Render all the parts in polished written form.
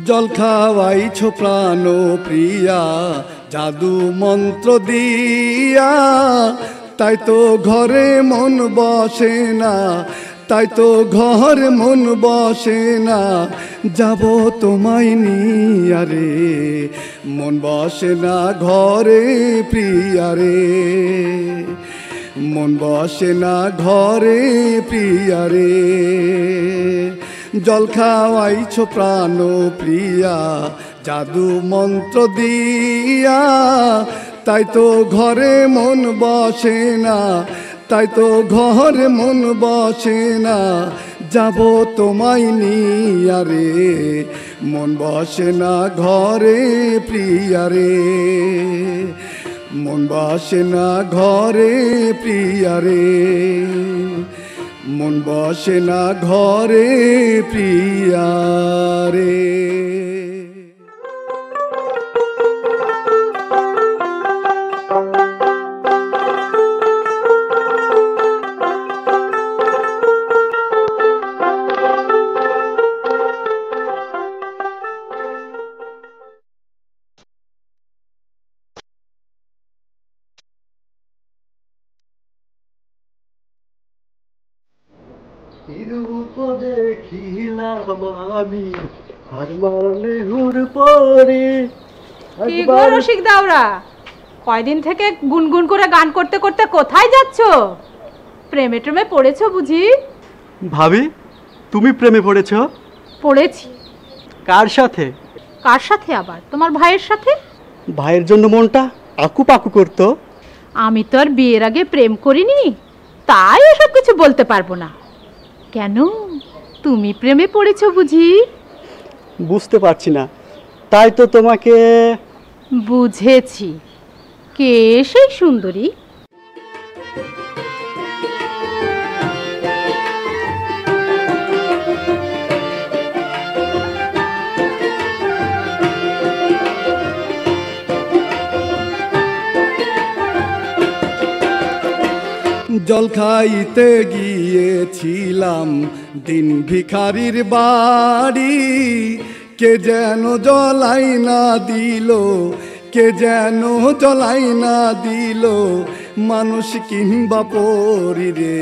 জল খাওয়াইছো প্রাণ প্রিয়া জাদু মন্ত্র দিয়া, তাই তো ঘরে মন বসে না, তাই তো ঘরে মন বসে না, যাব তোমায় নিয়া রে, মন বসে না ঘরে প্রিয়া রে, মন বসে না ঘরে প্রিয়া রে। জল খাওয়াইছো প্রাণ প্রিয়া জাদু মন্ত্র দিয়া, তাই তো ঘরে মন বসে না, তাই তো ঘরে মন বসে না, যাব তোমায় নিয়া রে, মন বসে না ঘরে প্রিয়া রে, মন বসে না ঘরে প্রিয়া রে, মন বসে না ঘরে প্রিয়া রে। রসিক দাওরা, কয়দিন থেকে গুনগুন করে গান করতে করতে কোথায় যাচ্ছ? প্রেমে টেমে পড়েছো বুঝি? ভাবি, তুমি প্রেমে পড়েছ? পড়েছি। কার সাথে? কার সাথে আবার? তোমার ভাইয়ের সাথে। ভাইয়ের জন্য মনটা আকু পাকু করতো। আমি তো আর বিয়ের আগে প্রেম করিনি, তাই এসব কিছু বলতে পারবো না। কেন, তুমি প্রেমে পড়েছো বুঝি? বুঝতে পারছি না, তাই তো তোমাকে। বুঝেছি, কে সেই সুন্দরী? জল খাইতে গিয়েছিলাম দিন ভিখারির বাড়ি, কে যেন জলাই না দিল, কে যেন জলাই না দিল, মানুষ কিংবা পরি রে,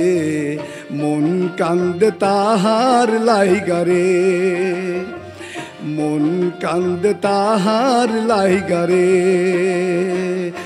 মন কান্দে তাহার লাইগা রে, মন কান্দে তাহার লাইগা রে,